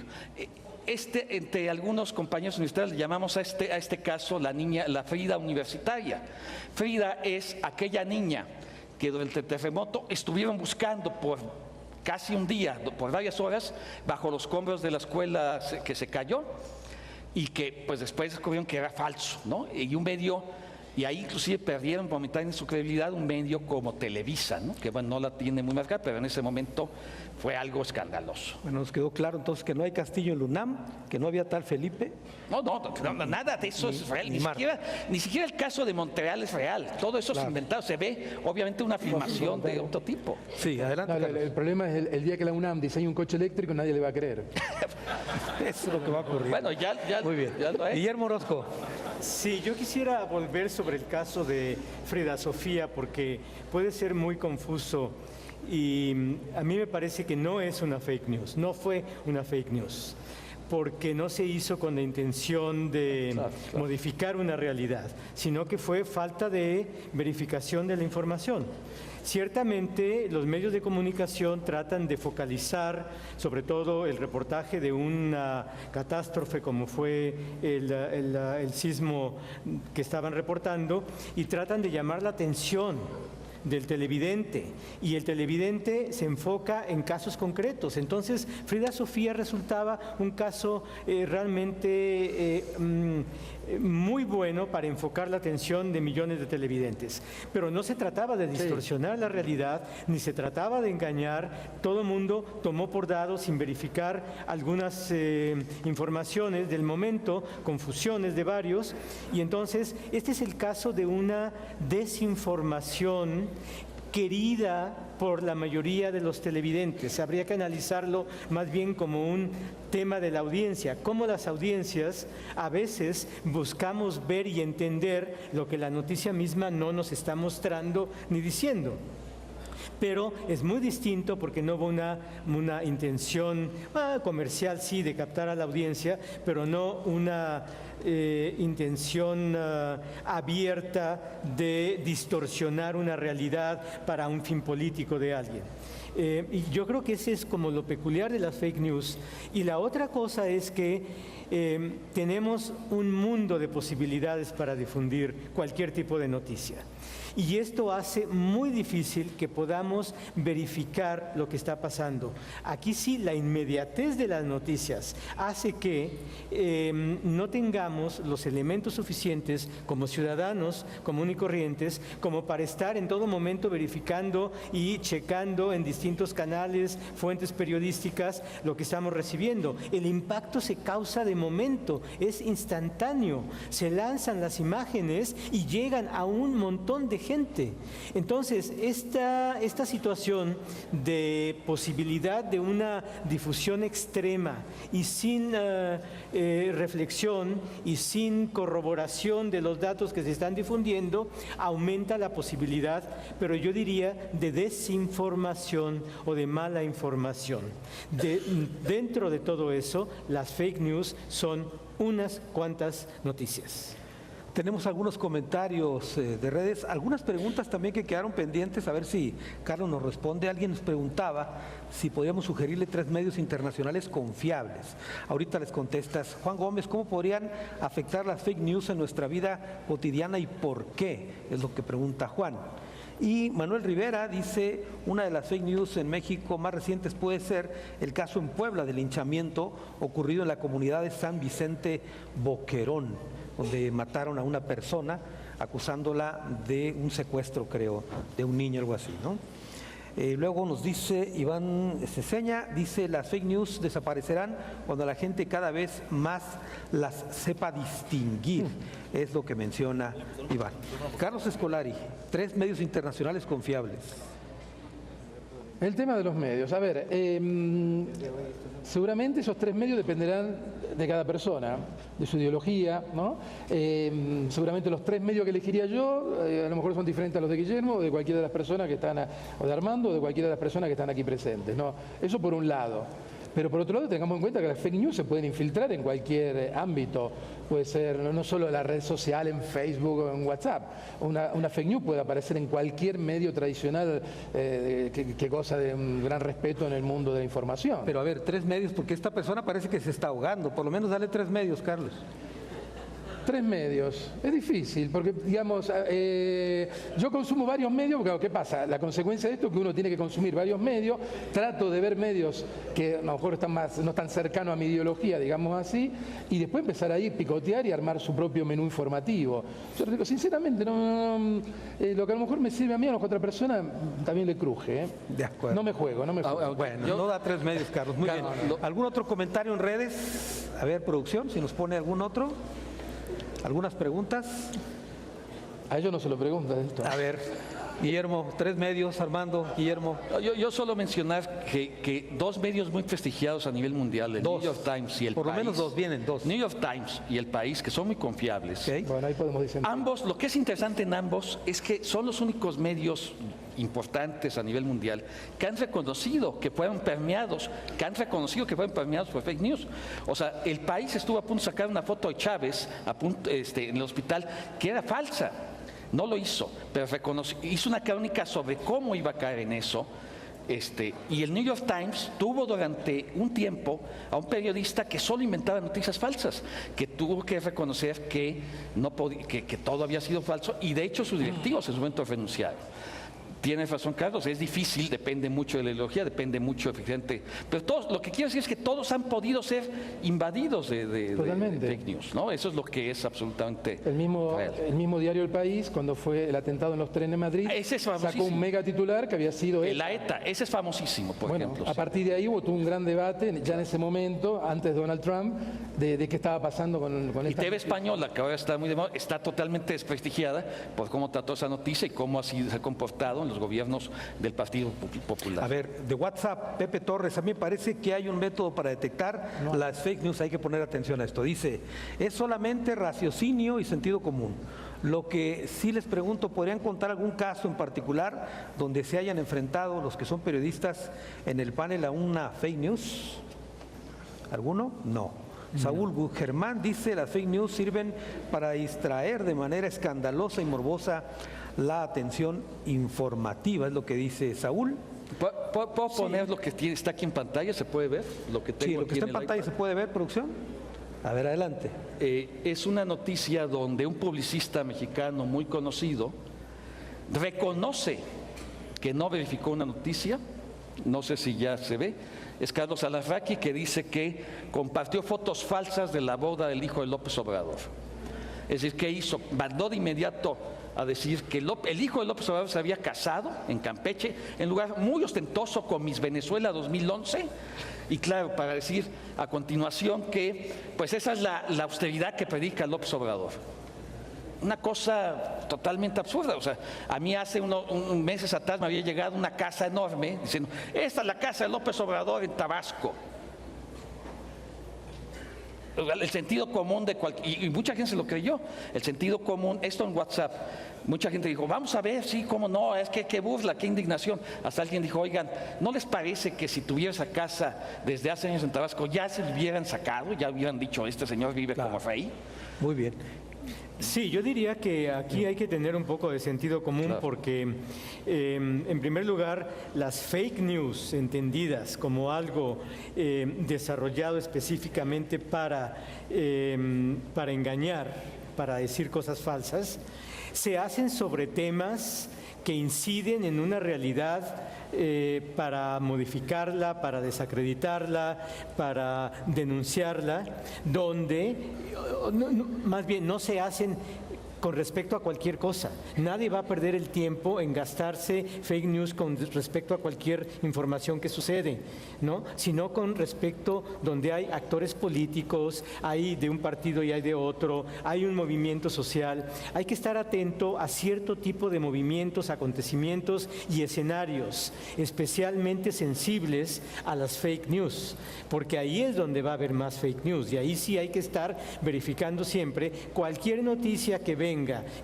Entre algunos compañeros universitarios le llamamos a este caso la Frida universitaria. Frida es aquella niña que durante el terremoto estuvieron buscando por casi un día, por varias horas, bajo los escombros de la escuela que se cayó y que pues después descubrieron que era falso, ¿no? Y un medio, y ahí inclusive perdieron momentáneamente su credibilidad, un medio como Televisa, ¿no? Que bueno, no la tiene muy marcada, pero en ese momento fue algo escandaloso. Bueno, nos quedó claro entonces que no hay castillo en la UNAM, que no había tal Felipe. No, nada de eso es real. Ni siquiera el caso de Montreal es real. Todo eso es inventado. Se ve, obviamente, una filmación de otro tipo. Sí, adelante. No, el problema es el día que la UNAM diseñe un coche eléctrico, nadie le va a creer. Eso es lo que va a ocurrir. Bueno, ya muy bien. Ya lo es. Guillermo Orozco. Sí, yo quisiera volver sobre el caso de Frida Sofía porque puede ser muy confuso y a mí me parece que no es una fake news, no fue una fake news, porque no se hizo con la intención de modificar una realidad, sino que fue falta de verificación de la información. Ciertamente los medios de comunicación tratan de focalizar sobre todo el reportaje de una catástrofe como fue el sismo que estaban reportando y tratan de llamar la atención del televidente y el televidente se enfoca en casos concretos. Entonces Frida Sofía resultaba un caso realmente muy bueno para enfocar la atención de millones de televidentes. Pero no se trataba de distorsionar la realidad, ni se trataba de engañar. Todo el mundo tomó por dado sin verificar algunas informaciones del momento, confusiones de varios. Y entonces este es el caso de una desinformación querida por la mayoría de los televidentes. Habría que analizarlo más bien como un tema de la audiencia, cómo las audiencias a veces buscamos ver y entender lo que la noticia misma no nos está mostrando ni diciendo. Pero es muy distinto porque no hubo una intención comercial, sí, de captar a la audiencia, pero no una intención abierta de distorsionar una realidad para un fin político de alguien. Y yo creo que ese es como lo peculiar de las fake news. Y la otra cosa es que tenemos un mundo de posibilidades para difundir cualquier tipo de noticia. Y esto hace muy difícil que podamos verificar lo que está pasando. Aquí sí, la inmediatez de las noticias hace que no tengamos los elementos suficientes como ciudadanos comunes y corrientes como para estar en todo momento verificando y checando en distintos canales, fuentes periodísticas, lo que estamos recibiendo. El impacto se causa de momento, es instantáneo. Se lanzan las imágenes y llegan a un montón de gente. Entonces, esta situación de posibilidad de una difusión extrema y sin reflexión y sin corroboración de los datos que se están difundiendo, aumenta la posibilidad, pero yo diría, de desinformación o de mala información. Dentro de todo eso, las fake news son unas cuantas noticias. Tenemos algunos comentarios de redes, algunas preguntas también que quedaron pendientes, a ver si Carlos nos responde. Alguien nos preguntaba si podíamos sugerirle 3 medios internacionales confiables. Ahorita les contestas. Juan Gómez, ¿cómo podrían afectar las fake news en nuestra vida cotidiana y por qué? Es lo que pregunta Juan. Y Manuel Rivera dice, una de las fake news en México más recientes puede ser el caso en Puebla del linchamiento ocurrido en la comunidad de San Vicente Boquerón, donde mataron a una persona acusándola de un secuestro, creo, de un niño, algo así, ¿no? Luego nos dice Iván Ceseña, dice, las fake news desaparecerán cuando la gente cada vez más las sepa distinguir, es lo que menciona Iván. Carlos Escolari, 3 medios internacionales confiables. El tema de los medios. A ver, seguramente esos 3 medios dependerán de cada persona, de su ideología, ¿no? Seguramente los 3 medios que elegiría yo, a lo mejor son diferentes a los de Guillermo, o de cualquiera de las personas que están, o de Armando, o de cualquiera de las personas que están aquí presentes, ¿no? Eso por un lado. Pero por otro lado, tengamos en cuenta que las fake news se pueden infiltrar en cualquier ámbito. Puede ser no solo en la red social, en Facebook o en WhatsApp. Una fake news puede aparecer en cualquier medio tradicional que goza de un gran respeto en el mundo de la información. Pero a ver, 3 medios, porque esta persona parece que se está ahogando. Por lo menos dale 3 medios, Carlos. 3 medios. Es difícil, porque, digamos, yo consumo varios medios, porque ¿qué pasa? La consecuencia de esto es que uno tiene que consumir varios medios, trato de ver medios que a lo mejor no están cercanos a mi ideología, digamos así, y después empezar a ir, picotear y armar su propio menú informativo. Yo digo, sinceramente, lo que a lo mejor me sirve a mí, a la otra persona también le cruje. De acuerdo. No me juego. Bueno, no da 3 medios, Carlos. Muy bien. ¿Algún otro comentario en redes? A ver, producción, si nos pone algún otro. ¿Algunas preguntas? A ellos no se lo preguntan esto. A ver, Guillermo, 3 medios, Armando, Guillermo. Yo solo mencionar que 2 medios muy prestigiados a nivel mundial, el New York Times y el Por lo País. menos 2, vienen 2. New York Times y el País, que son muy confiables. Okay. Bueno, ahí podemos decir. Ambos, lo que es interesante en ambos es que son los únicos medios importantes a nivel mundial que han reconocido que fueron permeados, por fake news. O sea, el País estuvo a punto de sacar una foto de Chávez en el hospital que era falsa. No lo hizo, pero hizo una crónica sobre cómo iba a caer en eso. Y el New York Times tuvo durante un tiempo a un periodista que solo inventaba noticias falsas, que tuvo que reconocer que todo había sido falso, y de hecho sus directivos en su momento renunciaron. Tienes razón, Carlos, es difícil, depende mucho de la ideología, depende mucho efectivamente. Pero lo que quiero decir es que todos han podido ser invadidos de fake news, ¿no? Eso es lo que es absolutamente el mismo diario El País, cuando fue el atentado en los trenes de Madrid, sacó un mega titular que había sido la ETA. Ese es famosísimo, por ejemplo. A partir de ahí hubo un gran debate, ya en ese momento, antes de Donald Trump, de qué estaba pasando con Y TV Española, que ahora está muy de moda, está totalmente desprestigiada por cómo trató esa noticia y cómo se ha comportado en los gobiernos del Partido Popular. A ver, de WhatsApp, Pepe Torres, a mí me parece que hay un método para detectar las fake news, hay que poner atención a esto. Dice, es solamente raciocinio y sentido común. Lo que sí les pregunto, ¿podrían contar algún caso en particular donde se hayan enfrentado los que son periodistas en el panel a una fake news? ¿Alguno? No. Saúl Germán dice, las fake news sirven para distraer de manera escandalosa y morbosa la atención informativa, es lo que dice Saúl. ¿Puedo poner lo que está aquí en pantalla? ¿Se puede ver? Lo que está en pantalla se puede ver, producción. A ver, adelante. Es una noticia donde un publicista mexicano muy conocido reconoce que no verificó una noticia, no sé si ya se ve, es Carlos Alarraqui, que dice que compartió fotos falsas de la boda del hijo de López Obrador. Es decir, ¿qué hizo? Mandó de inmediato a decir que el hijo de López Obrador se había casado en Campeche, en lugar muy ostentoso con Miss Venezuela 2011, y claro, para decir a continuación que pues esa es la austeridad que predica López Obrador. Una cosa totalmente absurda. O sea, a mí hace unos meses atrás me había llegado una casa enorme diciendo, esta es la casa de López Obrador en Tabasco. El sentido común y mucha gente se lo creyó, el sentido común, esto en WhatsApp, mucha gente dijo, vamos a ver, sí, cómo no, es que qué burla, qué indignación. Hasta alguien dijo, oigan, ¿no les parece que si tuviera esa casa desde hace años en Tabasco ya se lo hubieran sacado, ya hubieran dicho, este señor vive como rey? Muy bien. Sí, yo diría que aquí hay que tener un poco de sentido común porque, en primer lugar, las fake news entendidas como algo desarrollado específicamente para engañar, para decir cosas falsas, se hacen sobre temas que inciden en una realidad para modificarla, para desacreditarla, para denunciarla, donde más bien no se hacen con respecto a cualquier cosa. Nadie va a perder el tiempo en gastarse fake news con respecto a cualquier información que sucede, ¿no? Sino con respecto donde hay actores políticos, hay de un partido y hay de otro, hay un movimiento social. Hay que estar atento a cierto tipo de movimientos, acontecimientos y escenarios, especialmente sensibles a las fake news, porque ahí es donde va a haber más fake news y ahí sí hay que estar verificando siempre cualquier noticia que venga.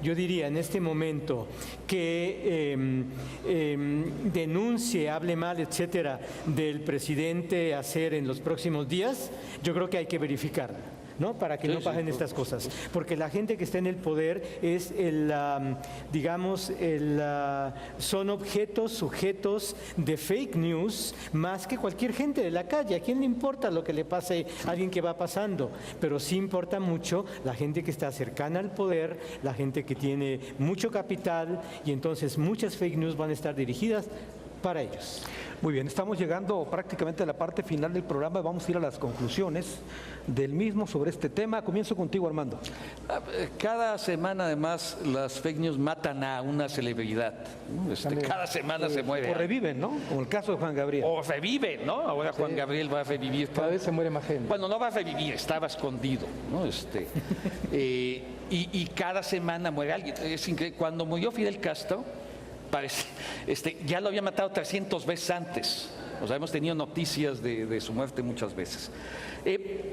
Yo diría en este momento que denuncie, hable mal, etcétera, del presidente a hacer en los próximos días, yo creo que hay que verificarla, ¿no? Para que no pasen estas cosas. Porque la gente que está en el poder es son sujetos de fake news más que cualquier gente de la calle. ¿A quién le importa lo que le pase a alguien que va pasando? Pero sí importa mucho la gente que está cercana al poder, la gente que tiene mucho capital, y entonces muchas fake news van a estar dirigidas para ellos. Muy bien, estamos llegando prácticamente a la parte final del programa. Vamos a ir a las conclusiones del mismo sobre este tema. Comienzo contigo, Armando. Cada semana, además, las fake news matan a una celebridad. Cada semana se muere. O reviven, ¿no? Como el caso de Juan Gabriel. O reviven, ¿no? Ahora Juan Gabriel va a revivir. Cada vez se muere más gente. Bueno, no va a revivir, estaba escondido, ¿no? y cada semana muere alguien. Es increíble. Cuando murió Fidel Castro, ya lo había matado 300 veces antes. O sea, hemos tenido noticias de su muerte muchas veces.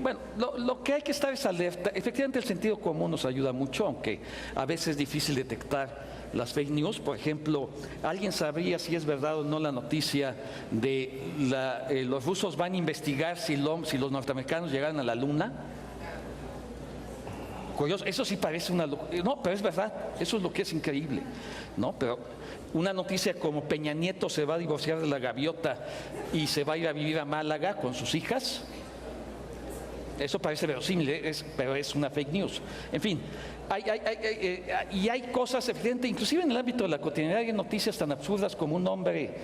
Bueno, lo que hay que estar es alerta. Efectivamente, el sentido común nos ayuda mucho, aunque a veces es difícil detectar las fake news. Por ejemplo, ¿alguien sabría si es verdad o no la noticia de los rusos van a investigar si los norteamericanos llegaron a la Luna? Curioso, eso sí parece una locura. No, pero es verdad, eso es lo que es increíble, ¿no? Pero una noticia como Peña Nieto se va a divorciar de la gaviota y se va a ir a vivir a Málaga con sus hijas, eso parece verosímil, pero es una fake news. En fin, hay cosas evidentes, inclusive en el ámbito de la cotidianidad hay noticias tan absurdas como un hombre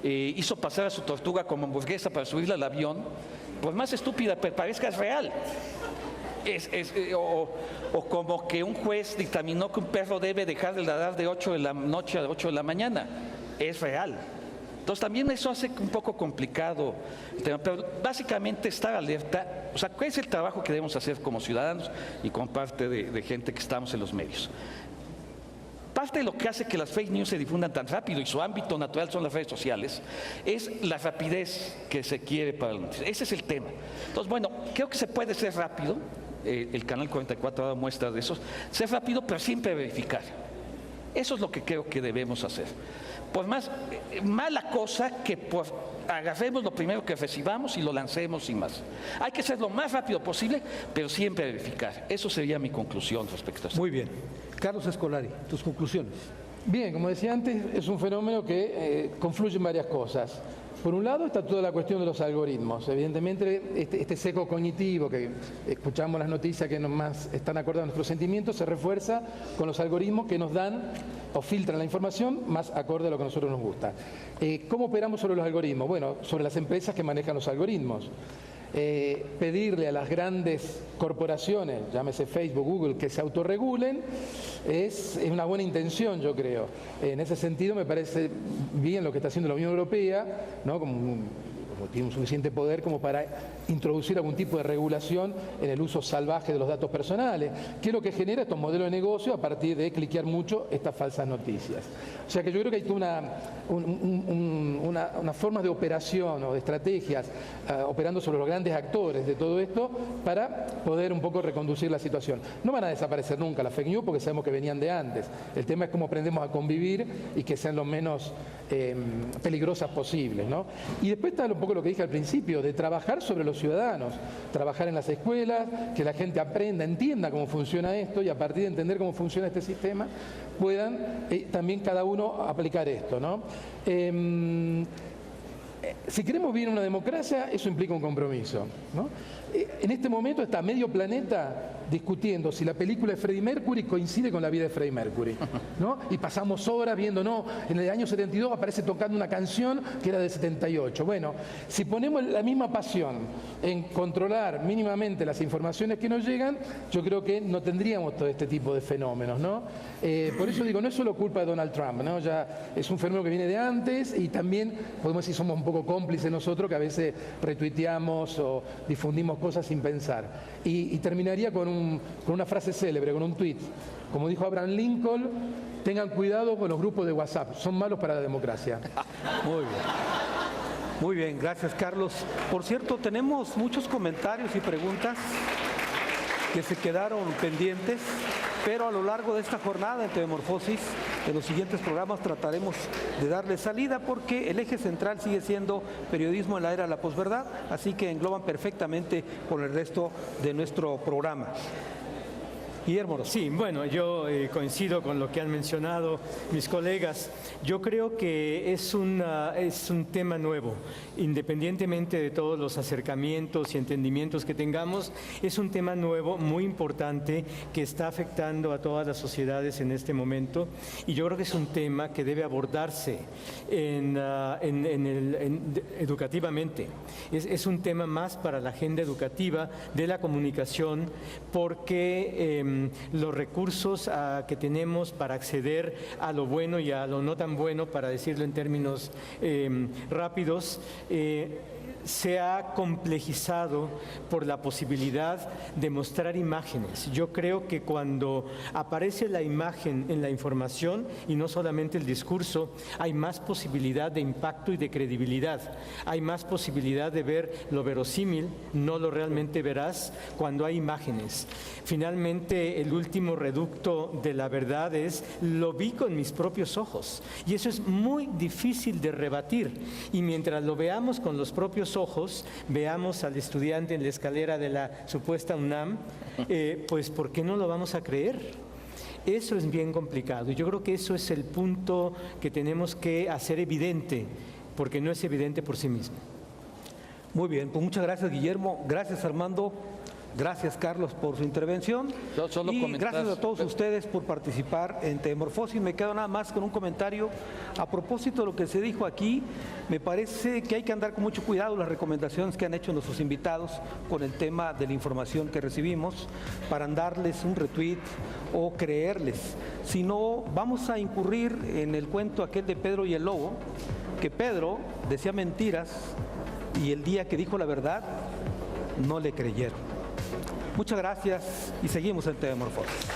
hizo pasar a su tortuga como hamburguesa para subirla al avión, por más estúpida que parezca, es real. O como que un juez dictaminó que un perro debe dejar de ladrar de 8 de la noche a 8 de la mañana. Es real. Entonces también eso hace un poco complicado el tema. Pero básicamente estar alerta, o sea, ¿cuál es el trabajo que debemos hacer como ciudadanos y como parte de gente que estamos en los medios? Parte de lo que hace que las fake news se difundan tan rápido, y su ámbito natural son las redes sociales, es la rapidez que se quiere para la noticia. Ese es el tema. Entonces, bueno, creo que se puede ser rápido. El Canal 44 ha dado muestras de eso. Ser rápido, pero siempre verificar. Eso es lo que creo que debemos hacer. Por más mala cosa que agarremos lo primero que recibamos y lo lancemos sin más. Hay que ser lo más rápido posible, pero siempre verificar. Eso sería mi conclusión respecto a esto. Muy bien. Carlos Escolari, tus conclusiones. Bien, como decía antes, es un fenómeno que confluye en varias cosas. Por un lado está toda la cuestión de los algoritmos. Evidentemente, este sesgo cognitivo que escuchamos las noticias que más están acordadas a nuestros sentimientos se refuerza con los algoritmos que nos dan o filtran la información más acorde a lo que a nosotros nos gusta. ¿Cómo operamos sobre los algoritmos? Bueno, sobre las empresas que manejan los algoritmos. Pedirle a las grandes corporaciones, llámese Facebook, Google, que se autorregulen, es una buena intención, yo creo. En ese sentido me parece bien lo que está haciendo la Unión Europea, ¿no? Como tiene un suficiente poder como para introducir algún tipo de regulación en el uso salvaje de los datos personales, que es lo que genera estos modelos de negocio a partir de cliquear mucho estas falsas noticias. O sea que yo creo que hay toda una forma de operación o de estrategias operando sobre los grandes actores de todo esto para poder un poco reconducir la situación. No van a desaparecer nunca las fake news porque sabemos que venían de antes. El tema es cómo aprendemos a convivir y que sean lo menos peligrosas posibles, ¿no? Y después está un poco lo que dije al principio, de trabajar sobre los ciudadanos, trabajar en las escuelas, que la gente aprenda, entienda cómo funciona esto y a partir de entender cómo funciona este sistema puedan también cada uno aplicar esto, ¿no? Si queremos vivir en una democracia, eso implica un compromiso, ¿no? En este momento está medio planeta discutiendo si la película de Freddie Mercury coincide con la vida de Freddie Mercury, ¿no? Y pasamos horas viendo, no, en el año 72 aparece tocando una canción que era del 78. Bueno, si ponemos la misma pasión en controlar mínimamente las informaciones que nos llegan, yo creo que no tendríamos todo este tipo de fenómenos, ¿no? Por eso digo, no es solo culpa de Donald Trump, ¿no? Ya es un fenómeno que viene de antes y también podemos decir somos un poco cómplices nosotros que a veces retuiteamos o difundimos cosas sin pensar. Y terminaría con una frase célebre, con un tuit. Como dijo Abraham Lincoln, tengan cuidado con los grupos de WhatsApp, son malos para la democracia. Muy bien. Muy bien, gracias Carlos. Por cierto, tenemos muchos comentarios y preguntas que se quedaron pendientes, pero a lo largo de esta jornada en Telemorfosis, en los siguientes programas trataremos de darle salida porque el eje central sigue siendo periodismo en la era de la posverdad, así que engloban perfectamente con el resto de nuestro programa. Guillermo. Sí, bueno, yo coincido con lo que han mencionado mis colegas. Yo creo que es un tema nuevo, independientemente de todos los acercamientos y entendimientos que tengamos, es un tema nuevo, muy importante, que está afectando a todas las sociedades en este momento, y yo creo que es un tema que debe abordarse educativamente. Es un tema más para la agenda educativa de la comunicación, porque los recursos que tenemos para acceder a lo bueno y a lo no tan bueno, para decirlo en términos rápidos, se ha complejizado por la posibilidad de mostrar imágenes. Yo creo que cuando aparece la imagen en la información y no solamente el discurso, hay más posibilidad de impacto y de credibilidad. Hay más posibilidad de ver lo verosímil, no lo realmente veraz, cuando hay imágenes. Finalmente, el último reducto de la verdad es: lo vi con mis propios ojos. Y eso es muy difícil de rebatir. Y mientras lo veamos con los propios ojos, veamos al estudiante en la escalera de la supuesta UNAM, pues ¿por qué no lo vamos a creer? Eso es bien complicado. Y yo creo que eso es el punto que tenemos que hacer evidente, porque no es evidente por sí mismo. Muy bien, pues muchas gracias, Guillermo. Gracias, Armando. Gracias, Carlos, por su intervención. Y gracias a todos ustedes por participar en Telemorfosis. Me quedo nada más con un comentario a propósito de lo que se dijo aquí. Me parece que hay que andar con mucho cuidado las recomendaciones que han hecho nuestros invitados con el tema de la información que recibimos para darles un retweet o creerles. Si no, vamos a incurrir en el cuento aquel de Pedro y el lobo, que Pedro decía mentiras y el día que dijo la verdad no le creyeron. Muchas gracias y seguimos en Telemorfosis.